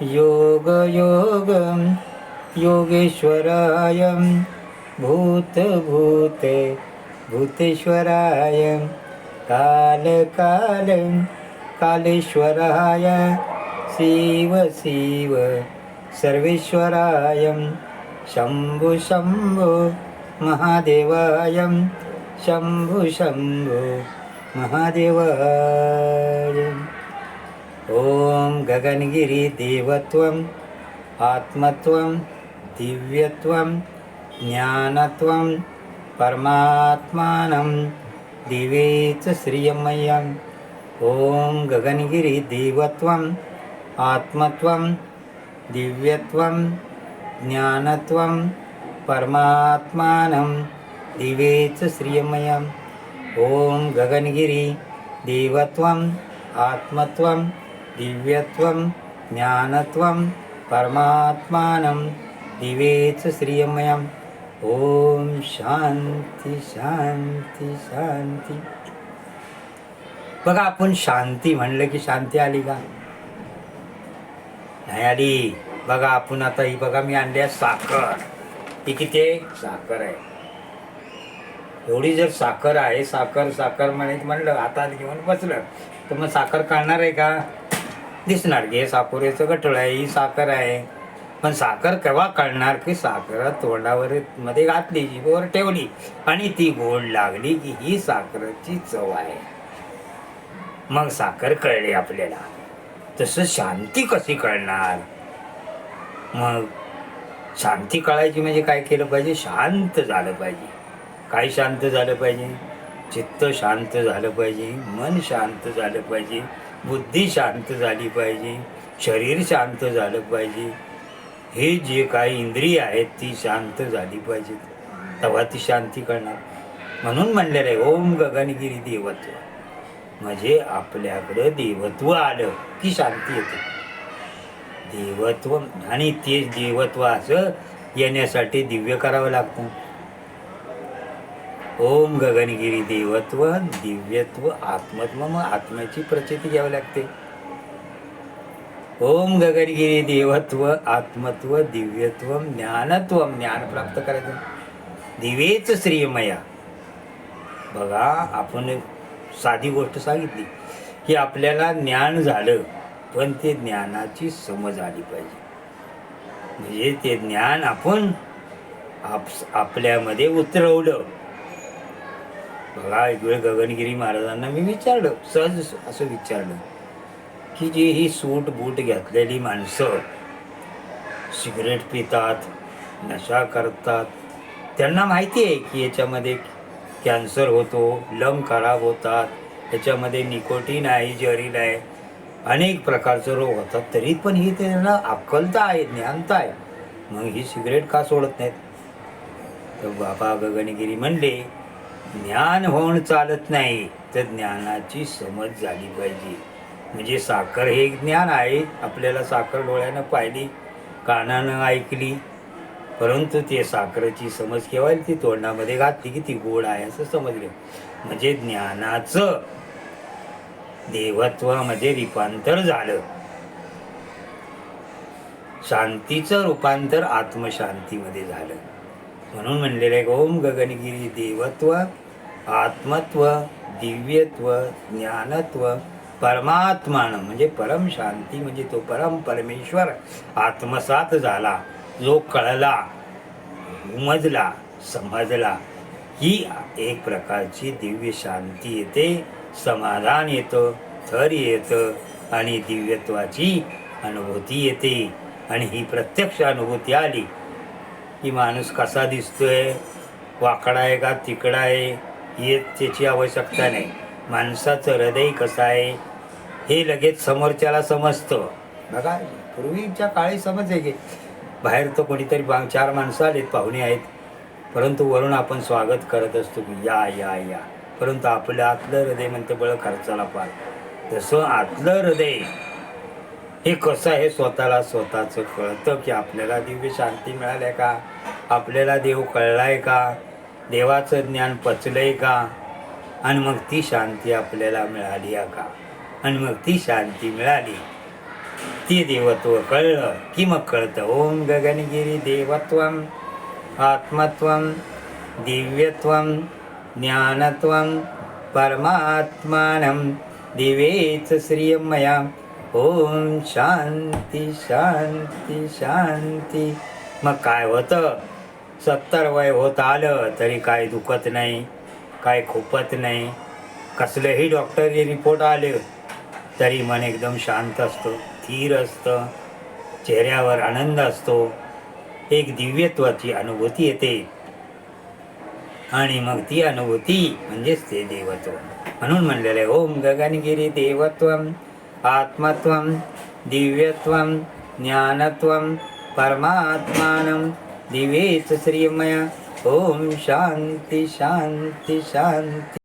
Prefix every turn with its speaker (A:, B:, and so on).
A: योग योग योगेश्वराय भूत भूत भूतेश्वराय काल काल कालेश्वराय शिव शिव सर्वेश्वराय शंभु शंभु महादेवाय शंभु शंभु महादेवाय. ओम गगनगिरी देवत्वम आत्मत्वम दिव्यत्वम ज्ञानत्वम परमात्मानं दिवेच श्रियमय्यं. ओम गगनगिरी देवत्वम आत्मत्वम दिव्यत्वम ज्ञानत्वम परमात्मानं दिवेच श्रियमय्यं. ओम गगनगिरी देवत्वम आत्मत्वम दिव्यत्वम ज्ञानत्वम परमात्मानं दिवेच श्रियमयम्. ओम शांती शांती शांती. बघा, आपण शांती म्हणलं की शांती आली का? नाही आली. बघा, आपण आता ही बघा, मी आणल्या साखर. ही किती आहे? साखर आहे. एवढी जर साखर आहे, साखर साखर म्हणलं हातात घेऊन बसलं तर मग साखर कळणार आहे का? दिसणार की हे साखरेचं गठळ आहे, ही साखर आहे. पण साखर केव्हा कळणार की साखर तोंडावर मध्ये घातली, जिभेवर ठेवली आणि ती गोड लागली की ही साखरेची चव आहे. मग साखर कळली आपल्याला. तसं शांती कशी कळणार? मग शांती कळायची म्हणजे काय केलं पाहिजे? शांत झालं पाहिजे. काय शांत झालं पाहिजे? चित्त शांत झालं पाहिजे, मन शांत झालं पाहिजे, बुद्धी शांत झाली पाहिजे, शरीर शांत झालं पाहिजे. हे जे काही इंद्रिय आहेत ती शांत झाली पाहिजेत, तेव्हा ती शांती कळणार. म्हणून म्हणलेलं आहे ओम गगनगिरी देवत्व. म्हणजे आपल्याकडं देवत्व आलं की शांती येते. देवत्व आणि ते देवत्व असं येण्यासाठी दिव्य करावं लागतं. ओम गगनगिरी देवत्व दिव्यत्व आत्मत्व. मग आत्म्याची प्रचिती घ्यावी लागते. ओम गगनगिरी देवत्व आत्मत्व दिव्यत्व ज्ञानत्व. ज्ञान प्राप्त करायचं. दिवेच श्रीमया. बघा, आपण साधी गोष्ट सांगितली की आपल्याला ज्ञान झालं, पण ते ज्ञानाची समज आली पाहिजे. म्हणजे ते ज्ञान आपण आपल्यामध्ये उतरवलं. बघा, एक वेळ गगनगिरी महाराजांना मी विचारलं, सहज असं विचारलं की जे ही सूट बूट घेतलेली माणसं सिगरेट पितात, नशा करतात, त्यांना माहिती आहे की याच्यामध्ये कॅन्सर होतो, लंग खराब होतात, याच्यामध्ये निकोटीन आहे, जहरील आहे, अनेक प्रकारचे रोग होतात, तरी पण ही त्यांना अक्कलता आहे, ज्ञानता आहे. मग ही सिगरेट का सोडत नाहीत? तर बाबा गगनगिरी म्हणले, ज्ञान होऊन चालत नाही, तर ज्ञानाची समज झाली पाहिजे. म्हणजे साखर हे ज्ञान आहे. आपल्याला साखर डोळ्यानं पाहिली, कानानं ऐकली, परंतु ते साखरेची समज केव्हा ती तोंडामध्ये घातली की ती गोड आहे असं समजलं. म्हणजे ज्ञानाचं देवत्वामध्ये रूपांतर झालं. शांतीचं रूपांतर आत्मशांतीमध्ये झालं. म्हणून म्हणलेलं आहे ओम गगनगिरी देवत्व आत्मत्व दिव्यत्व ज्ञानत्व परमात्मान. म्हणजे परम शांती. म्हणजे तो परम परमेश्वर आत्मसात झाला, जो कळला, उमजला, समजला, ही एक प्रकारची दिव्य शांती येते, समाधान येतं, थर येतं आणि दिव्यत्वाची अनुभूती येते. आणि ही प्रत्यक्ष अनुभूती आली की माणूस कसा दिसतोय, वाकडा आहे का तिकडा आहे, हे त्याची आवश्यकता नाही. माणसाचं हृदय कसं आहे हे लगेच समोरच्याला समजतं. बघा, पूर्वीच्या काळी समजे की बाहेर तर कोणीतरी 4 माणसं आलीत, पाहुणे आहेत, परंतु वरून आपण स्वागत करत असतो की या या या, परंतु आपलं आतलं हृदय म्हणते बळ खर्चाला पार. तसं आतलं हृदय हे कसं आहे स्वतःला स्वतःचं कळतं की आपल्याला दिव्य शांती मिळाली का, आपल्याला देव कळलाय का, देवाचं ज्ञान पचलंय का, आणि मग ती शांती आपल्याला मिळाली का. आणि मग ती शांती मिळाली ते देवत्व कळलं की मग कळतं. ओम गगनगिरी देवत्वम आत्मत्वम दिव्यत्वम ज्ञानत्वम परमात्मानं दिवेच श्रियमया. ओम शांती शांती शांती. मग काय होतं, 70 वय होत आलं तरी काय दुखत नाही, काय खुपत नाही, कसलेही डॉक्टरी रिपोर्ट आले तरी मन एकदम शांत असतं, स्थिर असतं, चेहऱ्यावर आनंद असतो, एक दिव्यत्वाची अनुभूती येते. आणि मग ती अनुभूती म्हणजेच ते देवत्व. म्हणून म्हणलेलं आहे ओम गगनगिरी देवत्वम आत्मत्वम दिव्यत्वम ज्ञानत्वम परमात्मानं दिवेच श्रीमया. ओम शांती शांती शांती.